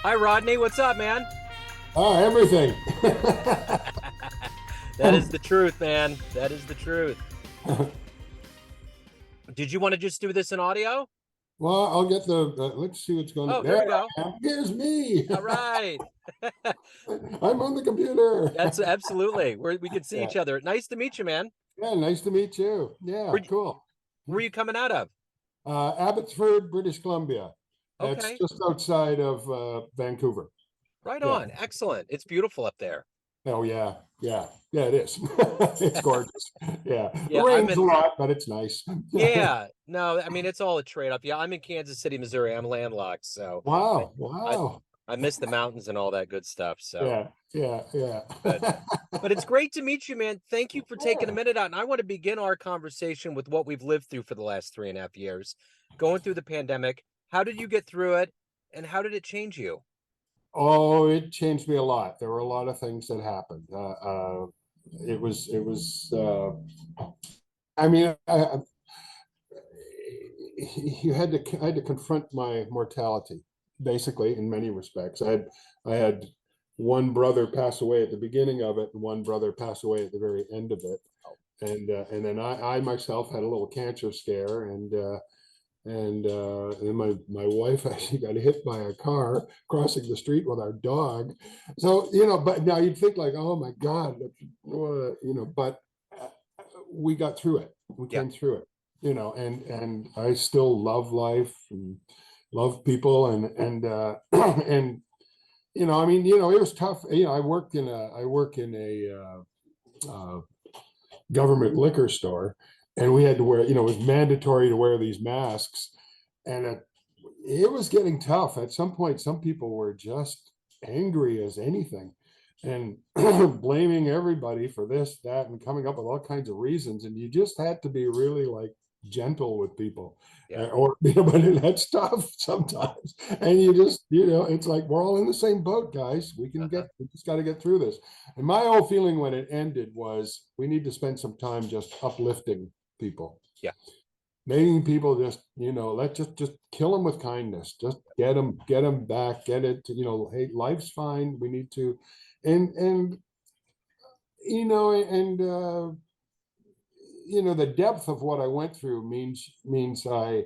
Hi, Rodney. What's up, man? Oh, everything. That is the truth, man. That is the truth. Did you want to just do this in audio? Well, I'll get let's see what's going on. Oh, there There we go. I am. Here's me. All right. I'm on the computer. That's absolutely. We can see Yeah. each other. Nice to meet you, man. Yeah, nice to meet you. Yeah, Where, cool. where are you coming out of? Abbotsford, British Columbia. That's Okay. just outside of Vancouver. Right Yeah. on. Excellent. It's beautiful up there. Oh, yeah. Yeah. Yeah, it is. It's gorgeous. Yeah. It Yeah, I'm rains a in. lot, but it's nice. Yeah. No, I mean it's all a trade-off. Yeah, I'm in Kansas City, Missouri. I'm landlocked, so I Wow. I Wow. I miss the mountains and all that good stuff. So, Yeah. Yeah. Yeah. but But it's great to meet you, man. Thank you for taking a Yeah. minute out. And I want to begin our conversation with what we've lived through for the last 3.5 years, going through the pandemic. How did you get through it? And how did it change you? Oh, it changed me a lot. There were a lot of things that happened. It was. I mean, I had to confront my mortality, basically, in many respects. I had one brother pass away at the beginning of it, and one brother pass away at the very end of it, Oh, and then I myself had a little cancer scare, and then my wife actually got hit by a car crossing the street with our dog. So but now you'd think like, oh my God, but we got through it. We yeah. came through it. And I still love life and love people and I mean, it was tough. I work in a government liquor store, and we had to wear, it was mandatory to wear these masks, and it was getting tough. At some point, some people were just angry as anything and blaming everybody for this, that, and coming up with all kinds of reasons. And you just had to be really like gentle with people. Yeah. Or but that's tough sometimes. And it's like we're all in the same boat, guys. Uh-huh. We just got to get through this. And my whole feeling when it ended was we need to spend some time just uplifting people, Yeah. making people just let's just kill them with kindness, just get them back, get it to, hey, life's fine, we need to, and and the depth of what I went through means I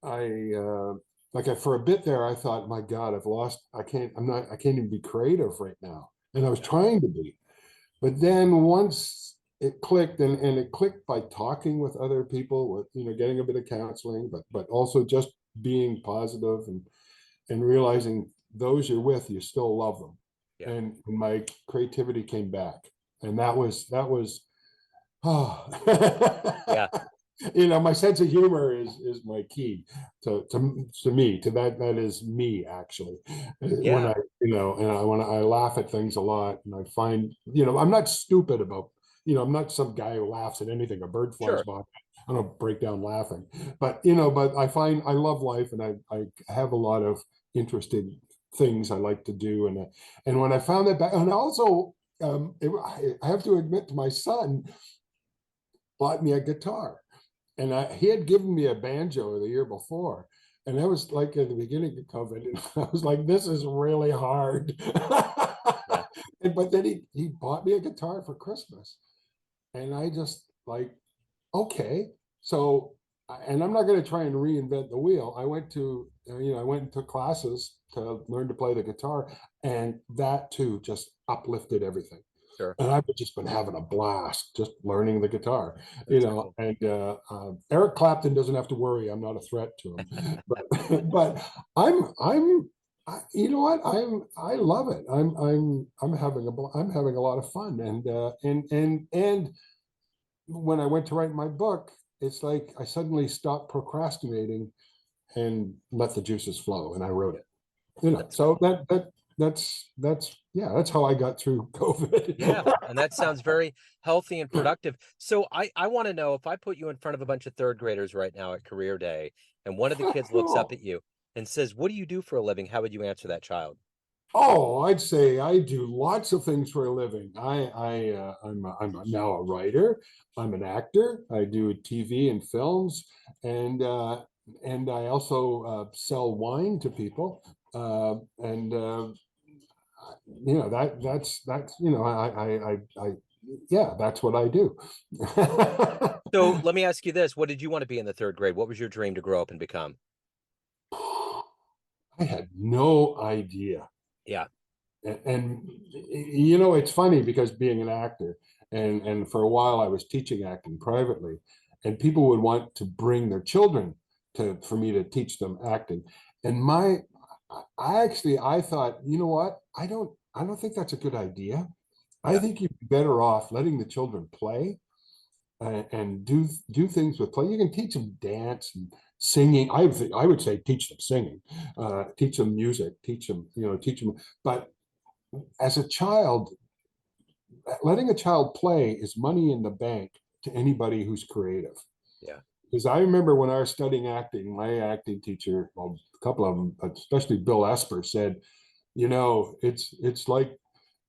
like for a bit there I thought, my God, I can't even be creative right now, and I was Yeah. trying to be. But then once it clicked, and it clicked by talking with other people, with getting a bit of counseling, but also just being positive and realizing those you're with, you still love them. Yeah. And my creativity came back. And that was oh Yeah. my sense of humor is my key to me, to that is me, actually. When Yeah. I when I laugh at things a lot, and I find, I'm not stupid about, I'm not some guy who laughs at anything. A bird flies Sure. by, I don't break down laughing. But I find I love life, and I have a lot of interesting things I like to do. And when I found that back, and also I have to admit, to my son bought me a guitar, and he had given me a banjo the year before, and that was like at the beginning of COVID, and I was like, this is really hard. Yeah. But then he bought me a guitar for Christmas, and I just like, okay, so, and I'm not going to try and reinvent the wheel. I went and took classes to learn to play the guitar, and that too just uplifted everything. Sure. And I've just been having a blast just learning the guitar, That's cool. and Eric Clapton doesn't have to worry. I'm not a threat to him, but I'm, you know what? I love it. I'm having a lot of fun, and when I went to write my book, it's like I suddenly stopped procrastinating and let the juices flow, and I wrote it. That's So cool. that's yeah, that's how I got through Yeah, COVID. and that sounds very healthy and productive. So I want to know, if I put you in front of a bunch of third graders right now at career day, and one of the kids looks up Cool. at you and says, "What do you do for a living?" How would you answer that child? Oh, I'd say I do lots of things for a living. Now a writer. I'm an actor. I do TV and films, and I also sell wine to people. And you know, that's you know, I yeah, that's what I do. So let me ask you this. What did you want to be in the third grade? What was your dream to grow up and become? I had no idea. Yeah. And you know, it's funny because being an actor, and for a while I was teaching acting privately, and people would want to bring their children to for me to teach them acting. And I thought, you know what, I don't think that's a good idea. I Yeah. think you'd be better off letting the children play, and do things with play. You can teach them dance and singing. I would say teach them singing, teach them music, teach them, you know, teach them. But as a child, letting a child play is money in the bank to anybody who's creative. Yeah. Because I remember when I was studying acting, my acting teacher, well, a couple of them, but especially Bill Esper, said, you know, it's like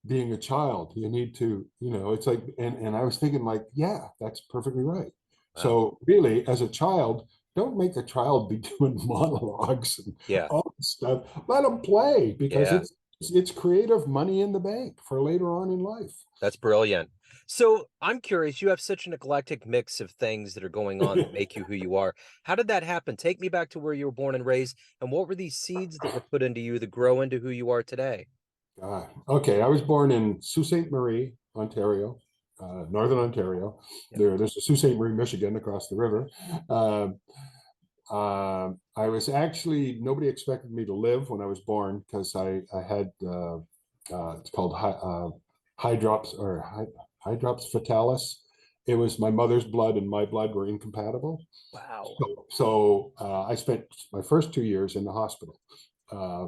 being a child. You need to, you know, it's like, and I was thinking like, yeah, that's perfectly right. Wow. So really, as a child, don't make the child be doing monologues and Yeah. all this stuff. Let them play because Yeah. it's creative money in the bank for later on in life. That's brilliant. So I'm curious, you have such an eclectic mix of things that are going on that make you who you are. How did that happen? Take me back to where you were born and raised, and what were these seeds that were put into you that grow into who you are today? Okay, I was born in Sault Ste. Marie, Ontario, Northern Ontario. Yep. There's a Sault Ste. Marie, Michigan across the river. Uh, I was actually, nobody expected me to live when I was born because I had, it's called hydrops or hydrops fatalis. It was my mother's blood and my blood were incompatible. Wow. So I spent my first 2 years in the hospital. Uh,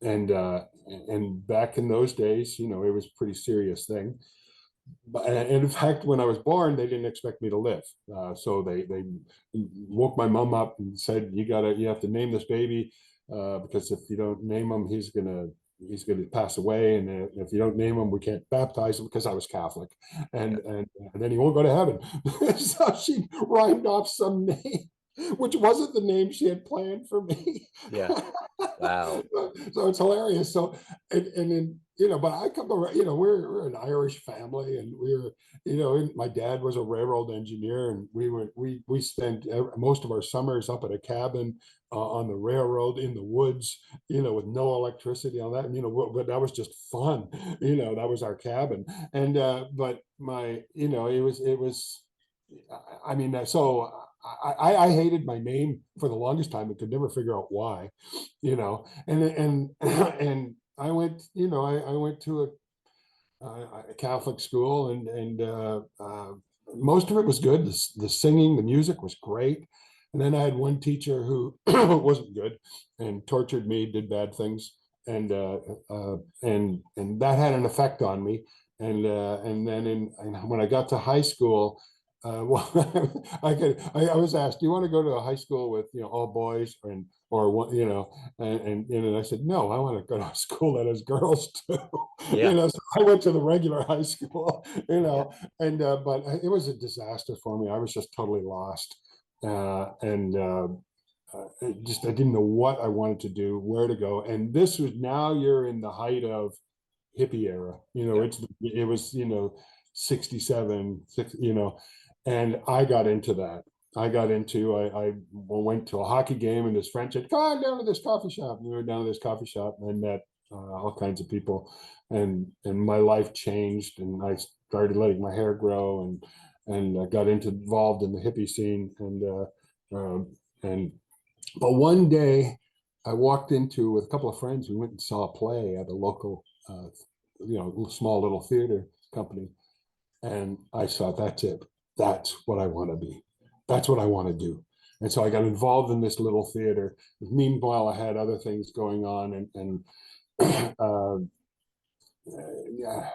and back in those days, you know, it was a pretty serious thing. But and in fact, when I was born, they didn't expect me to live. So they woke my mom up and said, you have to name this baby, because if you don't name him, he's gonna pass away, and if you don't name him, we can't baptize him because I was Catholic, Yeah. and then he won't go to heaven. So she rhymed off some name, which wasn't the name she had planned for me. Yeah. Wow. So it's hilarious. So and then, you know, but I come around, you know, we're an Irish family, and you know, my dad was a railroad engineer, and we spent most of our summers up at a cabin on the railroad in the woods, you know, with no electricity on that. And, you know, but that was just fun. You know, that was our cabin. And but my, you know, it was. I mean, so I hated my name for the longest time and could never figure out why, you know. And and I went, you know, I went to a Catholic school, and most of it was good. The singing, the music was great. And then I had one teacher who wasn't good and tortured me, did bad things, and that had an effect on me. And then and when I got to high school, well, I was asked, do you want to go to a high school with, you know, all boys, or what, you know, and I said, no, I want to go to a school that has girls too. You Yeah. know, so I went to the regular high school, you Yeah. know, and but it was a disaster for me. I was just totally lost, and I didn't know what I wanted to do, where to go. And this was, now you're in the height of hippie era. You know, Yeah. it was, you know, 67, you know, and I got into that. I went to a hockey game, and this friend said, come on down to this coffee shop. And we were down to this coffee shop, and I met all kinds of people, and my life changed, and I started letting my hair grow, and I got involved in the hippie scene, and but one day I walked into, with a couple of friends, we went and saw a play at a local, you know, small little theater company. And I thought, that's it. That's what I want to be. That's what I want to do. And so I got involved in this little theater. Meanwhile, I had other things going on, and yeah,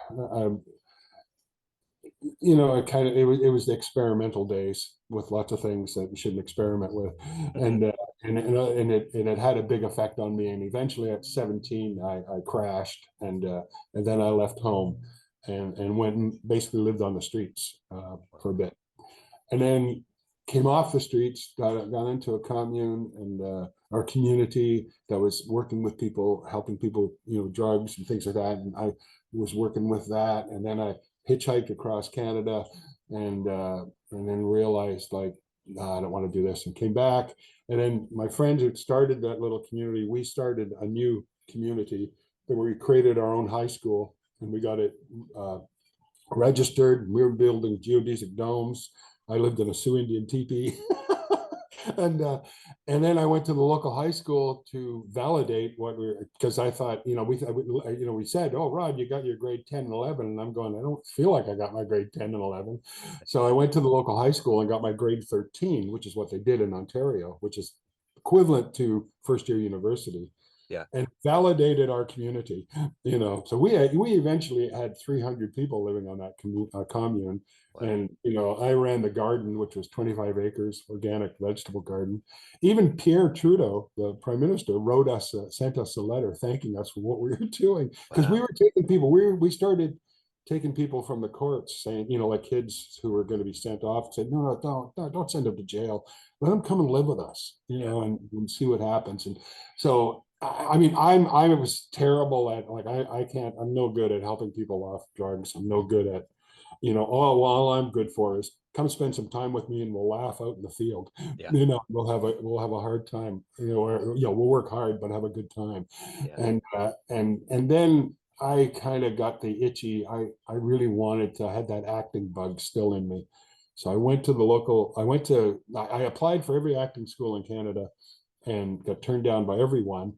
you know, it was the experimental days with lots of things that you shouldn't experiment with, Hmm. and it had a big effect on me. And eventually, at 17, I crashed, and then I left home, and went and basically lived on the streets for a bit, and then came off the streets, got into a commune and our community that was working with people, helping people, drugs and things like that. And I was working with that, and then I hitchhiked across Canada, and then realized like, nah, I don't want to do this, and came back. And then my friends who started that little community, we started a new community that we created our own high school, and we got it registered. We were building geodesic domes. I lived in a Sioux Indian teepee. and uh, and then I went to the local high school to validate what we're, because I thought, we said, oh, Rod, you got your grade 10 and 11. And I'm going, I don't feel like I got my grade 10 and 11. So I went to the local high school and got my grade 13, which is what they did in Ontario, which is equivalent to first year university, Yeah. and validated our community. So we eventually had 300 people living on that commune. Wow. And I ran the garden, which was 25 acres, organic vegetable garden. Even Pierre Trudeau, the prime minister, sent us a letter thanking us for what we were doing, because we Wow. were taking people. We started taking people from the courts, saying, like kids who were going to be sent off, said, no, don't send them to jail. Let them come and live with us, Yeah. and see what happens. And so, I mean, I was terrible at, like, I can't, I'm no good at helping people off drugs. I'm no good at, all I'm good for is come spend some time with me and we'll laugh out in the field. Yeah. We'll have a hard time, or, we'll work hard, but have a good time. Yeah. And then I kind of got the itchy. I really wanted to, I had that acting bug still in me. So I applied for every acting school in Canada and got turned down by everyone.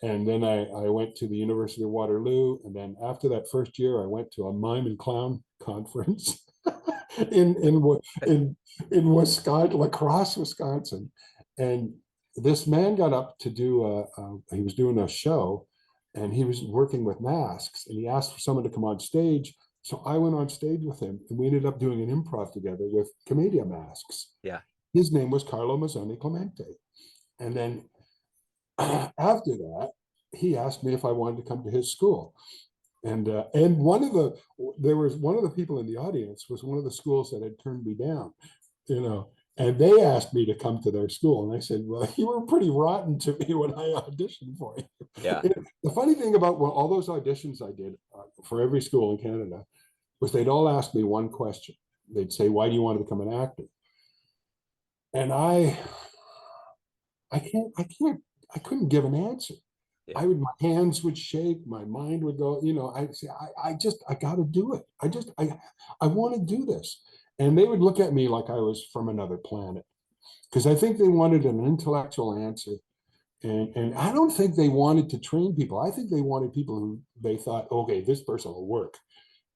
And then I went to the University of Waterloo. And then after that first year, I went to a mime and clown conference in Wisconsin, La Crosse, Wisconsin. And this man got up to he was doing a show, and he was working with masks, and he asked for someone to come on stage. So I went on stage with him, and we ended up doing an improv together with commedia masks. Yeah. His name was Carlo Mazzoni Clemente. And then after that, he asked me if I wanted to come to his school. And there was one of the people in the audience was one of the schools that had turned me down, and they asked me to come to their school. And I said, well, you were pretty rotten to me when I auditioned for you. Yeah. The funny thing about all those auditions I did for every school in Canada was they'd all ask me one question. They'd say, why do you want to become an actor? And I couldn't give an answer. Yeah. My hands would shake, my mind would go, I'd say, I got to do it. I want to do this. And they would look at me like I was from another planet, because I think they wanted an intellectual answer. And I don't think they wanted to train people. I think they wanted people who they thought, okay, this person will work.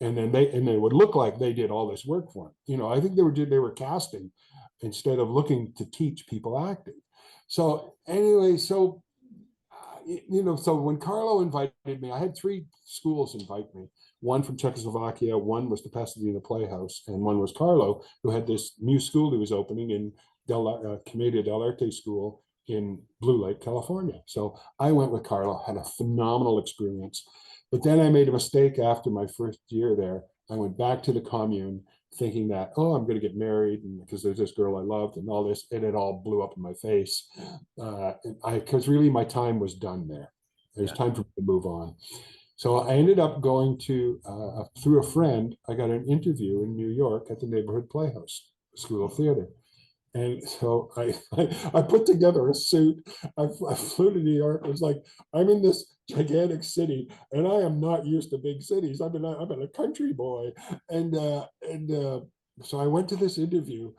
And then they would look like they did all this work for them. I think they were casting instead of looking to teach people acting. So anyway, so when Carlo invited me, I had 3 schools invite me. One from Czechoslovakia, one was the Pasadena Playhouse, and one was Carlo, who had this new school he was opening in Commedia dell'arte School in Blue Lake, California. So I went with Carlo, had a phenomenal experience. But then I made a mistake after my first year there. I went back to the commune thinking that, oh, I'm going to get married, and because there's this girl I loved and all this, and it all blew up in my face. Because really my time was done there. It was time for me to move on. So I ended up going to, through a friend, I got an interview in New York at the Neighborhood Playhouse School of Theater. And so I put together a suit. I flew to New York. It was like, I'm in this gigantic city, and I am not used to big cities. I've been a country boy, and so I went to this interview,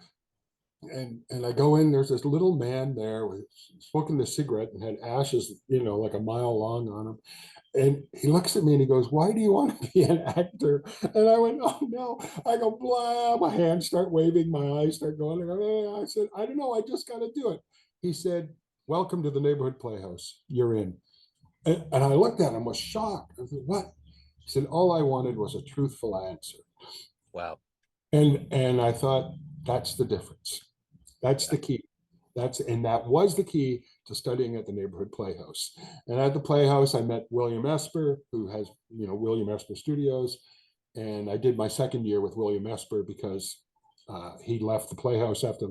and I go in. There's this little man there with smoking the cigarette and had ashes, like a mile long on him. And he looks at me and he goes, why do you want to be an actor? And I went, oh no. I go, blah. My hands start waving, my eyes start going. I said, I don't know. I just got to do it. He said, welcome to the Neighborhood Playhouse. You're in. And I looked at him, was shocked. I said, what? He said, all I wanted was a truthful answer. Wow. And I thought, that's the difference. That's the key. That was the key to studying at the Neighborhood Playhouse. And at the Playhouse, I met William Esper, who has, William Esper Studios. And I did my second year with William Esper because He left the Playhouse after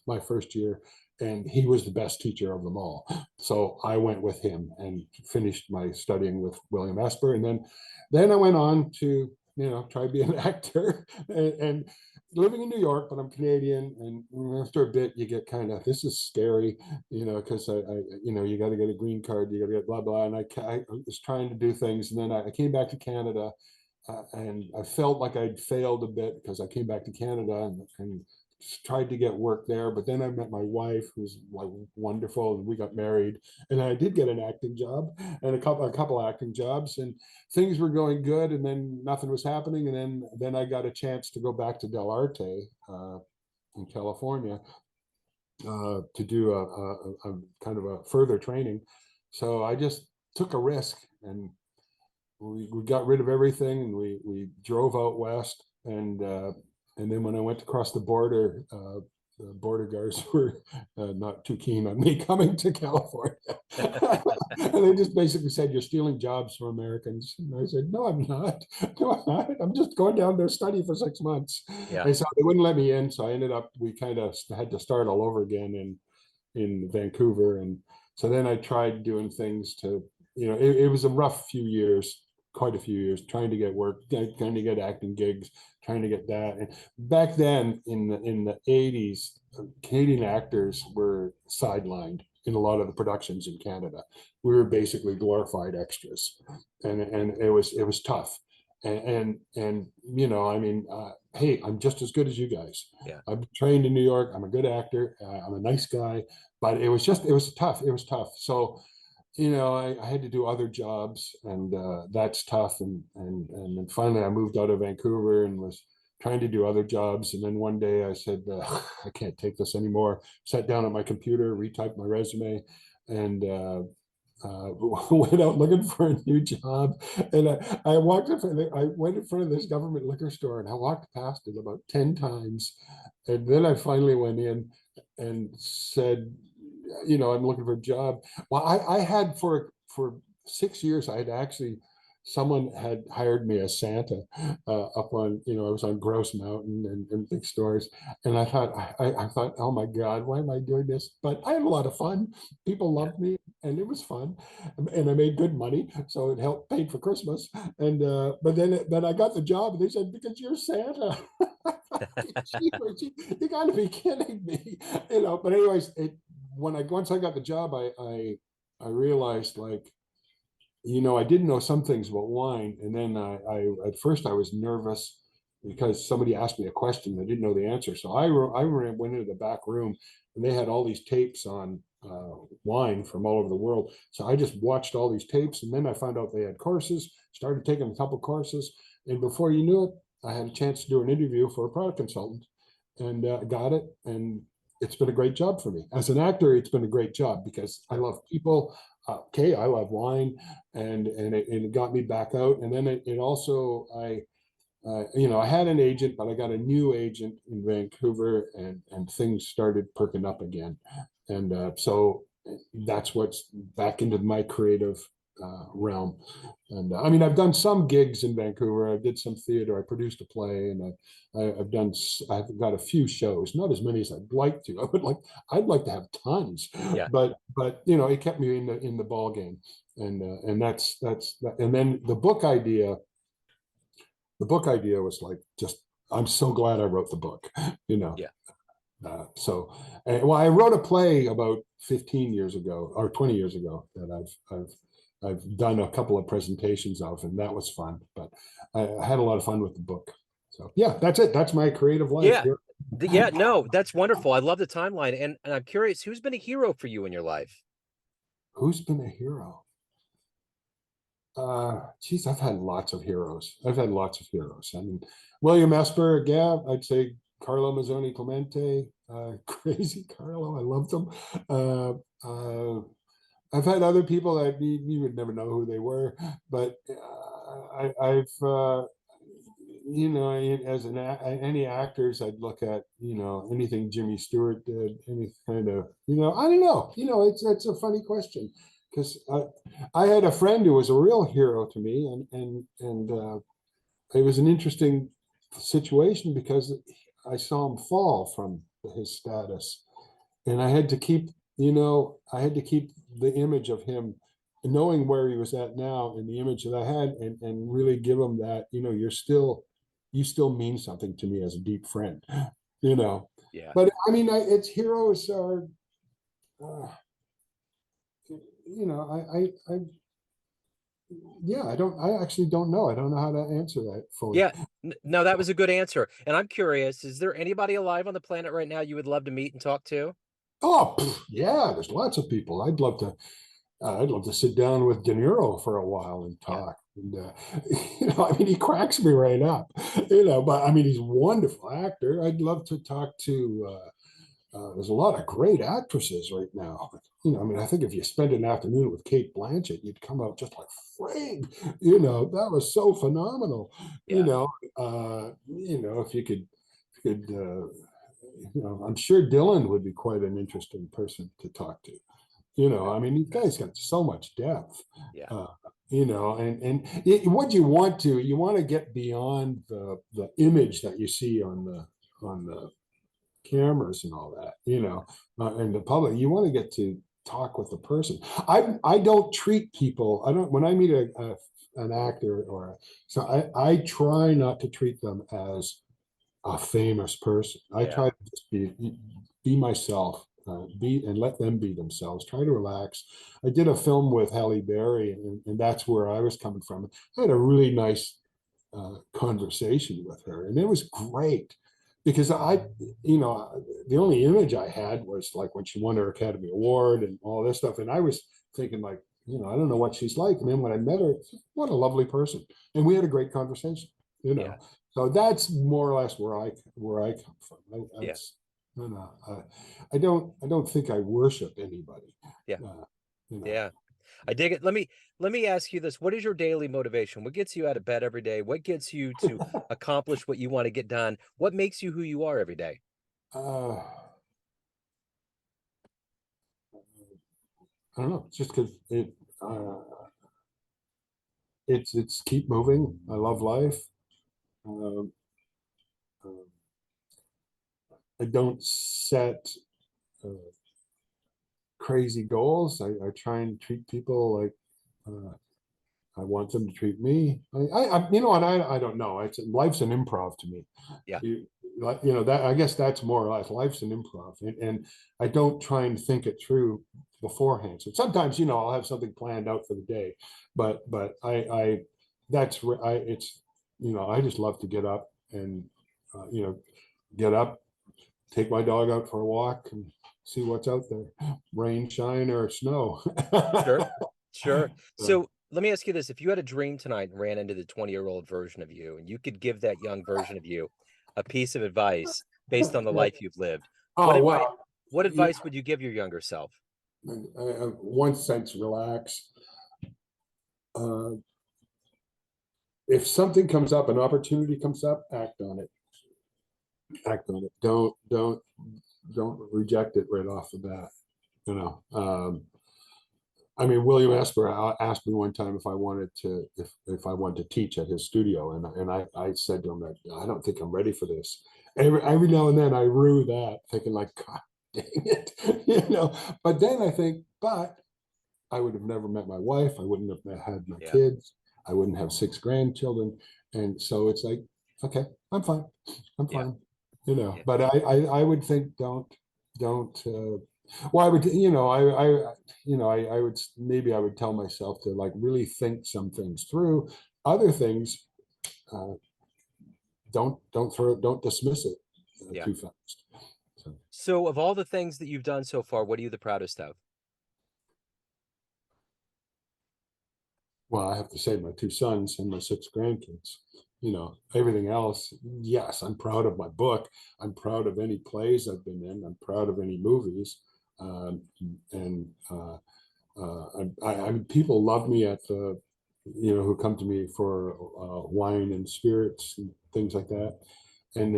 my first year, and he was the best teacher of them all. So I went with him and finished my studying with William Esper, and then I went on to try to be an actor, and living in New York, but I'm Canadian, and after a bit you get kind of, this is scary, because you got to get a green card, you got to get blah blah, and I was trying to do things, and then I came back to Canada, and I felt like I'd failed a bit because I came back to Canada and tried to get work there. But then I met my wife, who's like wonderful, and we got married. And I did get an acting job and a couple acting jobs, and things were going good. And then nothing was happening. And then I got a chance to go back to Del Arte in California to do a kind of a further training. So I just took a risk, and we got rid of everything, and we drove out west, and then when I went across the border, the border guards were not too keen on me coming to California. And they just basically said, "You're stealing jobs from Americans." And I said, "No, I'm not. No, I'm not. I'm just going down there to study for 6 months." Yeah. And so they wouldn't let me in. So I ended up, we kind of had to start all over again in Vancouver. And so then I tried doing things to, it was a rough few years, quite a few years, trying to get work, trying to get acting gigs, trying to get that. And back then in the 80s, Canadian actors were sidelined in a lot of the productions in Canada. We were basically glorified extras, and it was tough. And I mean, hey, I'm just as good as you guys. Yeah. I'm trained in New York. I'm a good actor. I'm a nice guy, but it was tough. It was tough. So I had to do other jobs, and that's tough. And then finally, I moved out of Vancouver and was trying to do other jobs. And then one day, I said, I can't take this anymore. Sat down at my computer, retyped my resume, and went out looking for a new job. And I went in front of this government liquor store, and I walked past it about 10 times. And then I finally went in and said, I'm looking for a job. Well, I had for 6 years, I had actually, someone had hired me as Santa up on, I was on Grouse Mountain and big stores. And I thought, oh my God, why am I doing this? But I had a lot of fun. People Yeah. loved me, and it was fun. And I made good money. So it helped pay for Christmas. And but then I got the job, and they said, because you're Santa. You got to be kidding me, But anyways, once I got the job, I realized, like, I didn't know some things about wine, and then I at first I was nervous because somebody asked me a question I didn't know the answer. So went into the back room, and they had all these tapes on wine from all over the world. So I just watched all these tapes, and then I found out they had courses. Started taking a couple courses, and before you knew it, I had a chance to do an interview for a product consultant, and got it. And it's been a great job for me as an actor. It's been a great job because I love people. Okay, I love wine, and it got me back out. And then it also, I had an agent, but I got a new agent in Vancouver, and things started perking up again. And so that's what's back into my creative realm. And I mean, I've done some gigs in Vancouver. I did some theater. I produced a play, and I've got a few shows, not as many as I'd like to. I'd like to have tons, Yeah. but it kept me in the ball game. And that's and then the book idea was like, just, I'm so glad I wrote the book, you know. Yeah. Well, I wrote a play about 15 years ago or 20 years ago that I've done a couple of presentations of, and that was fun. But I had a lot of fun with the book. So yeah, that's it. That's my creative life Yeah. here. Yeah, no, that's wonderful. I love the timeline. And I'm curious, who's been a hero for you in your life? Who's been a hero? Geez, I've had lots of heroes. I've had lots of heroes. I mean, William Esper, yeah, I'd say Carlo Mazzoni Clemente, crazy Carlo. I loved him. Uh, uh, I've had other people that you would never know who they were, but I've as any actors, I'd look at anything Jimmy Stewart did, any kind of I don't know. It's a funny question because I had a friend who was a real hero to me, and it was an interesting situation because I saw him fall from his status, and I had to keep, I had to keep the image of him, knowing where he was at now, and the image that I had, and really give him that, you still mean something to me as a deep friend, you know. Yeah. But I mean, it's heroes are, uh, yeah, I actually don't know. I don't know how to answer that fully. Yeah. No, that was a good answer. And I'm curious, is there anybody alive on the planet right now you would love to meet and talk to? Oh, yeah, there's lots of people. I'd love to sit down with De Niro for a while and Yeah. talk. And I mean, he cracks me right up. But I mean, he's a wonderful actor. I'd love to talk to. There's a lot of great actresses right now. I mean, I think if you spend an afternoon with Kate Blanchett, you'd come out just like frig. That was so phenomenal. Yeah. If you could. I'm sure Dylan would be quite an interesting person to talk to. I mean, these guys got so much depth. Yeah. Uh, what you want to get beyond the image that you see on the cameras and all that, and the public. You want to get to talk with the person. I don't treat people. I don't when I meet an actor so I try not to treat them as a famous person. I Yeah. try to just be myself, be and let them be themselves. Try to relax. I did a film with Halle Berry, and that's where I was coming from. I had a really nice conversation with her, and it was great because the only image I had was like when she won her Academy Award and all this stuff, and I was thinking like, I don't know what she's like. And then when I met her, what a lovely person, and we had a great conversation. You Yeah. know, so that's more or less where I come from. Yeah. No, no, I don't think I worship anybody. Yeah. Uh, you know, Yeah. I dig it. Let me ask you this. What is your daily motivation? What gets you out of bed every day? What gets you to accomplish what you want to get done? What makes you who you are every day? uh, I don't know. Just because it's keep moving. I love life. Um, um, I don't set uh, crazy goals. I try and treat people like uh, I want them to treat me. You know what? I don't know. Life's an improv to me. Yeah. That I guess that's more or less life's an improv, and I don't try and think it through beforehand. So sometimes, I'll have something planned out for the day, but I that's I it's I just love to get up and get up, take my dog out for a walk, and see what's out there, rain, shine, or snow. Sure. Sure. So, So let me ask you this. If you had a dream tonight and ran into the 20-year-old version of you, and you could give that young version of you a piece of advice based on the life you've lived, what oh advice well, what yeah. advice would you give your younger self? One sense, relax. Uh, if something comes up, an opportunity comes up, act on it. Act on it. Don't reject it right off the bat. You know. I mean, William Esper asked me one time if I wanted to teach at his studio, and I said to him that I don't think I'm ready for this. Every now and then I rue that, thinking like, God dang it, But then I think, but I would have never met my wife. I wouldn't have had my Yeah. kids. I wouldn't have 6 grandchildren. And so it's like, okay, I'm fine. I'm Yeah. fine. Yeah. But I would think don't well, I would, I would, maybe I would tell myself to like really think some things through. Other things, uh, don't dismiss it Yeah. too fast. So, So of all the things that you've done so far, what are you the proudest of? well, I have to say my 2 sons and my 6 grandkids. Everything else, yes, I'm proud of my book. I'm proud of any plays I've been in. I'm proud of any movies. Um, and people love me at the, who come to me for wine and spirits and things like that. And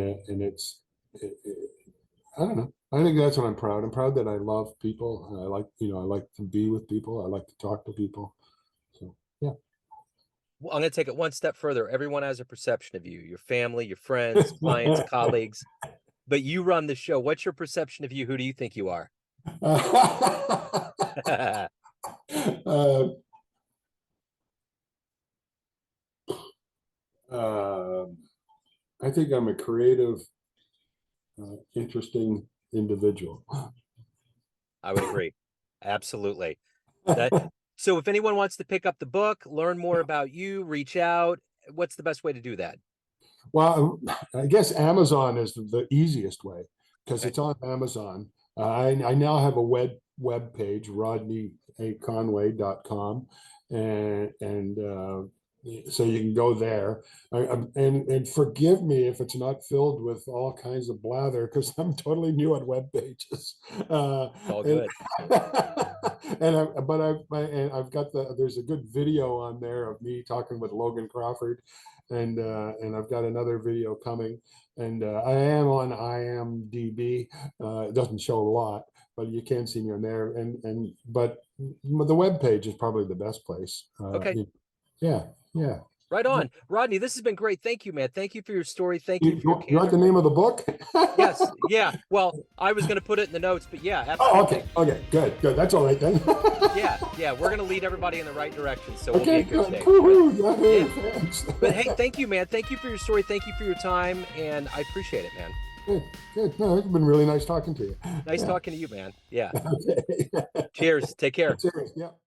I don't know. I think that's what I'm proud. I'm proud that I love people. And I like to be with people. I like to talk to people. So, yeah. Well, I'm going to take it one step further. Everyone has a perception of you, your family, your friends, clients, colleagues, but you run the show. What's your perception of you? Who do you think you are? Uh, uh, I think I'm a creative, interesting individual. I would agree. Absolutely. That so if anyone wants to pick up the book, learn more about you, reach out, what's the best way to do that? Well, I guess Amazon is the easiest way because Okay. it's on Amazon. I now have a web page, rodneyaconway.com, and so you can go there. And forgive me if it's not filled with all kinds of blather because I'm totally new at web pages. It's all And good. I've got there's a good video on there of me talking with Logan Crawford, and I've got another video coming, and I am on IMDb. It doesn't show a lot, but you can see me on there. But the web page is probably the best place. Okay. Yeah, yeah. Right on. Rodney, this has been great. Thank you, man. Thank you for your story. Thank you You, for your you want the candor. name of the book? Yes. Yeah. Well, I was going to put it in the notes, but yeah, Oh, absolutely. okay, okay, good. That's all right then. Yeah. Yeah. We're going to lead everybody in the right direction. So we'll be Okay, in good good. shape. Woo-hoo, Yeah. yahoo, thanks. But hey, thank you, man. Thank you for your story. Thank you for your time. And I appreciate it, man. Good, good. No, it's been really nice talking to you. Nice Yeah. talking to you, man. Yeah. Okay. Cheers. Take care. Serious. Yeah.